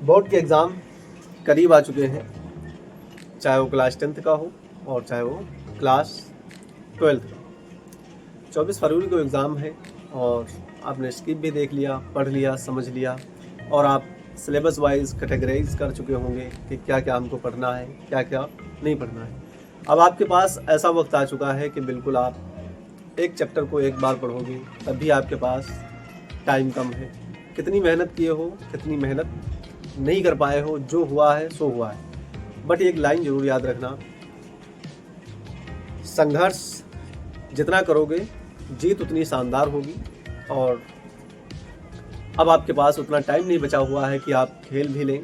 Board के exam करीब आ चुके हैं, चाहे वो क्लास 10th का हो और चाहे वो क्लास 12th का। 24 फरवरी को एग्ज़ाम है और आपने स्किप भी देख लिया, पढ़ लिया, समझ लिया और आप सिलेबस वाइज कैटेगराइज कर चुके होंगे कि क्या क्या हमको पढ़ना है, क्या क्या नहीं पढ़ना है। अब आपके पास ऐसा वक्त आ चुका है कि बिल्कुल आप एक चैप्टर को एक बार पढ़ोगे तब भी आपके पास टाइम कम है। कितनी मेहनत किए हो, कितनी मेहनत नहीं कर पाए हो, जो हुआ है सो हुआ है। बट एक लाइन ज़रूर याद रखना, संघर्ष जितना करोगे जीत उतनी शानदार होगी। और अब आपके पास उतना टाइम नहीं बचा हुआ है कि आप खेल भी लें,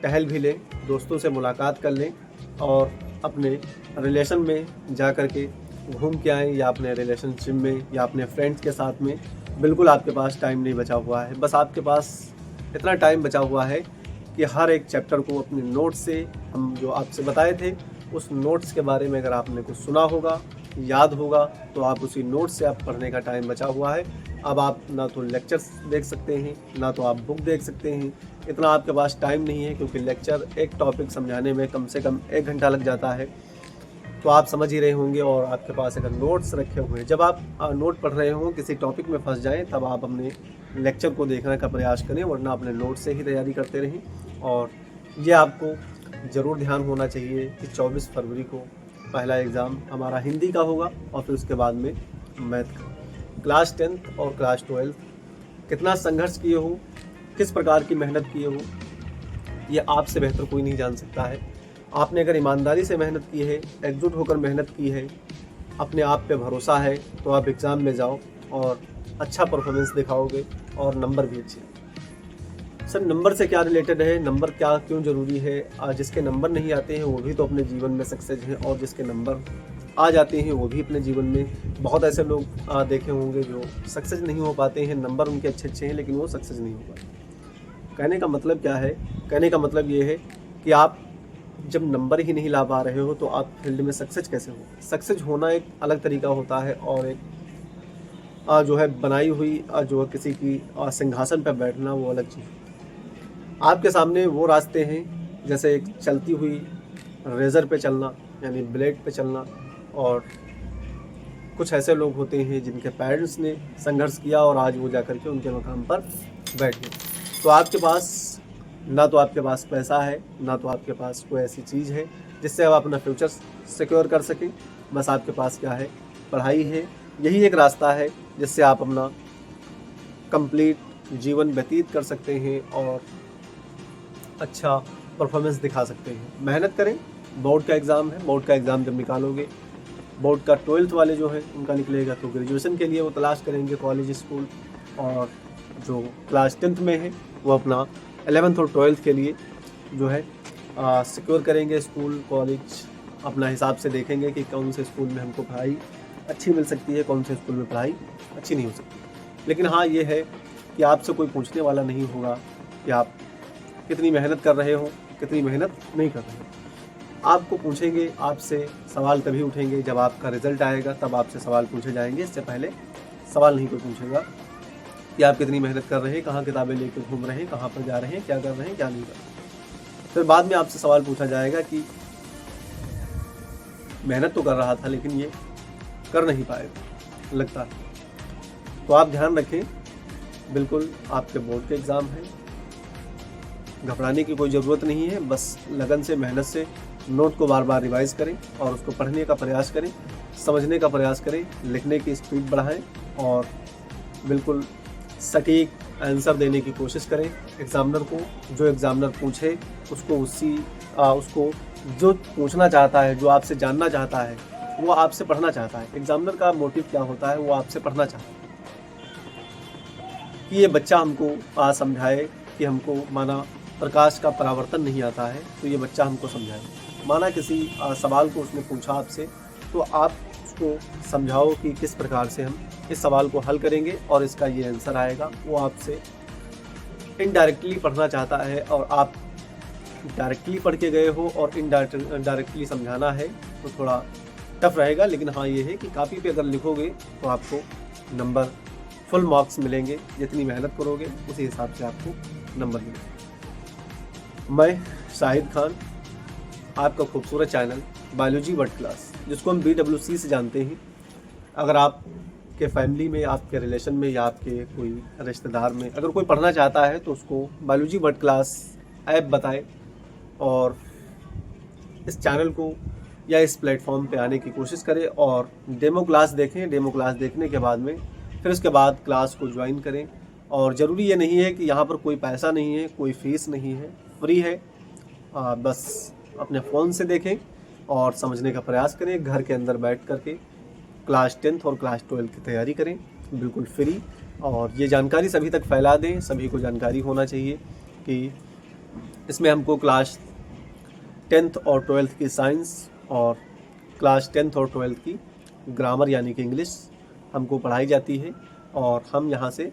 टहल भी लें, दोस्तों से मुलाकात कर लें और अपने रिलेशन में जा कर के घूम के आएँ, या अपने रिलेशनशिप में या अपने फ्रेंड्स के साथ में। बिल्कुल आपके पास टाइम नहीं बचा हुआ है। बस आपके पास इतना टाइम बचा हुआ है कि हर एक चैप्टर को अपने नोट्स से, हम जो आपसे बताए थे उस नोट्स के बारे में अगर आपने कुछ सुना होगा, याद होगा, तो आप उसी नोट्स से आप पढ़ने का टाइम बचा हुआ है। अब आप ना तो लेक्चर्स देख सकते हैं, ना तो आप बुक देख सकते हैं, इतना आपके पास टाइम नहीं है, क्योंकि लेक्चर एक टॉपिक समझाने में कम से कम 1 घंटा लग जाता है। तो आप समझ ही रहे होंगे। और आपके पास अगर नोट्स रखे हुए हैं, जब आप नोट पढ़ रहे हों, किसी टॉपिक में फंस जाएं, तब आप अपने लेक्चर को देखने का प्रयास करें, वरना अपने नोट से ही तैयारी करते रहें। और ये आपको ज़रूर ध्यान होना चाहिए कि 24 फरवरी को पहला एग्ज़ाम हमारा हिंदी का होगा और फिर उसके बाद में मैथ का। क्लास 10th और क्लास 12th कितना संघर्ष किए हो, किस प्रकार की मेहनत किए हो, ये आपसे बेहतर कोई नहीं जान सकता है। आपने अगर ईमानदारी से मेहनत की है, एकजुट होकर मेहनत की है, अपने आप पे भरोसा है, तो आप एग्ज़ाम में जाओ और अच्छा परफॉर्मेंस दिखाओगे और नंबर भी अच्छे। सर नंबर से क्या रिलेटेड है, नंबर क्या क्यों ज़रूरी है? जिसके नंबर नहीं आते हैं वो भी तो अपने जीवन में सक्सेस हैं, और जिसके नंबर आ जाते हैं वो भी अपने जीवन में, बहुत ऐसे लोग देखे होंगे जो सक्सेस नहीं हो पाते हैं, नंबर उनके अच्छे हैं लेकिन वो सक्सेस नहीं हो पाते। कहने का मतलब क्या है? कहने का मतलब ये है कि आप जब नंबर ही नहीं ला पा रहे हो तो आप फील्ड में सक्सेस कैसे हो? सक्सेस होना एक अलग तरीका होता है, और एक जो है बनाई हुई जो किसी की सिंहासन पर बैठना वो अलग चीज़। आपके सामने वो रास्ते हैं, जैसे एक चलती हुई रेज़र पे चलना, यानी ब्लेड पे चलना, और कुछ ऐसे लोग होते हैं जिनके पेरेंट्स ने संघर्ष किया और आज वो जाकर के उनके मकाम पर बैठ गए। तो आपके पास ना तो आपके पास पैसा है, ना तो आपके पास कोई ऐसी चीज़ है जिससे आप अपना फ्यूचर सिक्योर कर सकें। बस आपके पास क्या है? पढ़ाई है। यही एक रास्ता है जिससे आप अपना कंप्लीट जीवन व्यतीत कर सकते हैं और अच्छा परफॉर्मेंस दिखा सकते हैं। मेहनत करें। बोर्ड का एग्ज़ाम है, बोर्ड का एग्ज़ाम जब निकालोगे, बोर्ड का 12th वाले जो है उनका निकलेगा, तो ग्रेजुएशन के लिए वो तलाश करेंगे कॉलेज, स्कूल, और जो क्लास 10th में है वो अपना 11th और 12th के लिए जो है सिक्योर करेंगे स्कूल, कॉलेज। अपना हिसाब से देखेंगे कि कौन से स्कूल में हमको पढ़ाई अच्छी मिल सकती है, कौन से स्कूल में पढ़ाई अच्छी नहीं हो सकती। लेकिन हाँ, ये है कि आपसे कोई पूछने वाला नहीं होगा कि आप कितनी मेहनत कर रहे हो, कितनी मेहनत नहीं कर रहे हो। आपको पूछेंगे, आपसे सवाल तभी उठेंगे जब आपका रिज़ल्ट आएगा, तब आपसे सवाल पूछे जाएंगे। इससे पहले सवाल नहीं कोई पूछेगा कि आप कितनी मेहनत कर रहे हैं, कहाँ किताबें लेकर घूम रहे हैं, कहाँ पर जा रहे हैं, क्या कर रहे हैं, क्या नहीं कर रहे। फिर बाद में आपसे सवाल पूछा जाएगा कि मेहनत तो कर रहा था लेकिन ये कर नहीं पाएगा लगता है। तो आप ध्यान रखें, बिल्कुल आपके बोर्ड के एग्ज़ाम हैं, घबराने की कोई ज़रूरत नहीं है। बस लगन से, मेहनत से नोट को बार बार रिवाइज़ करें और उसको पढ़ने का प्रयास करें, समझने का प्रयास करें, लिखने की स्पीड बढ़ाएं और बिल्कुल सटीक आंसर देने की कोशिश करें। एग्ज़ामिनर को जो एग्ज़ामिनर पूछे उसको जो पूछना चाहता है, जो आपसे जानना चाहता है, वो आपसे पढ़ना चाहता है। एग्ज़ामिनर का मोटिव क्या होता है? वो आपसे पढ़ना चाहता है कि ये बच्चा हमको समझाए, कि हमको माना प्रकाश का परावर्तन नहीं आता है तो ये बच्चा हमको समझाए। माना किसी सवाल को उसने पूछा आपसे, तो आप उसको समझाओ कि किस प्रकार से हम इस सवाल को हल करेंगे और इसका ये आंसर आएगा। वो आपसे इनडायरेक्टली पढ़ना चाहता है और आप डायरेक्टली पढ़ के गए हो और इनडायरेक्टली समझाना है तो थोड़ा टफ रहेगा। लेकिन हाँ, ये है कि कॉपी पे अगर लिखोगे तो आपको नंबर फुल मार्क्स मिलेंगे। जितनी मेहनत करोगे उसी हिसाब से आपको नंबर मिलेंगे। मैं शाहिद खान, आपका खूबसूरत चैनल बायोलॉजी वर्ल्ड क्लास, जिसको हम BWC से जानते हैं। अगर आपके फैमिली में, आपके रिलेशन में या आपके कोई रिश्तेदार में अगर कोई पढ़ना चाहता है तो उसको बायोलॉजी वर्ल्ड क्लास ऐप बताएं और इस चैनल को या इस प्लेटफॉर्म पे आने की कोशिश करें और डेमो क्लास देखें। डेमो क्लास देखने के बाद में फिर उसके बाद क्लास को ज्वाइन करें। और ज़रूरी ये नहीं है कि यहाँ पर कोई पैसा नहीं है, कोई फ़ीस नहीं है, फ्री है। बस अपने फ़ोन से देखें और समझने का प्रयास करें। घर के अंदर बैठ करके क्लास 10th और क्लास 12 की तैयारी करें, बिल्कुल फ्री। और ये जानकारी सभी तक फैला दें, सभी को जानकारी होना चाहिए कि इसमें हमको क्लास 10th और 12th की साइंस और क्लास 10th और 12th की ग्रामर यानी कि इंग्लिश हमको पढ़ाई जाती है और हम यहाँ से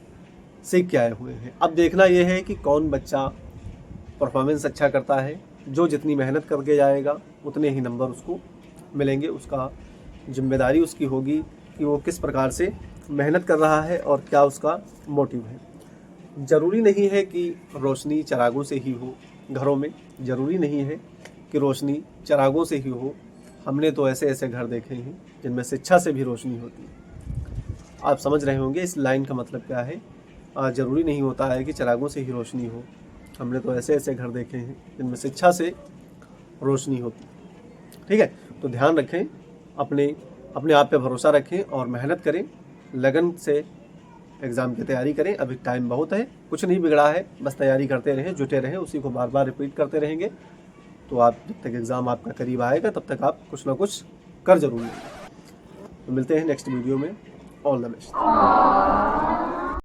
सीख के आए हुए हैं। अब देखना यह है कि कौन बच्चा परफॉर्मेंस अच्छा करता है। जो जितनी मेहनत करके जाएगा उतने ही नंबर उसको मिलेंगे। उसका जिम्मेदारी उसकी होगी कि वो किस प्रकार से मेहनत कर रहा है और क्या उसका मोटिव है। ज़रूरी नहीं है कि रोशनी चिरागों से ही हो घरों में, ज़रूरी नहीं है कि रोशनी चिरागों से ही हो। हमने तो ऐसे ऐसे घर देखे हैं जिनमें शिक्षा से भी रोशनी होती है। आप समझ रहे होंगे इस लाइन का मतलब क्या है। ज़रूरी नहीं होता है कि चिरागों से ही रोशनी हो। हमने तो ऐसे ऐसे घर देखे हैं जिनमें शिक्षा से रोशनी होती है। ठीक है, तो ध्यान रखें, अपने आप पे भरोसा रखें और मेहनत करें, लगन से एग्ज़ाम की तैयारी करें। अभी टाइम बहुत है, कुछ नहीं बिगड़ा है, बस तैयारी करते रहें, जुटे रहें, उसी को बार बार रिपीट करते रहेंगे तो आप जब तक एग्ज़ाम आपका करीब आएगा तब तक आप कुछ ना कुछ कर जरूर लेंगे। तो मिलते हैं नेक्स्ट वीडियो में। All the best.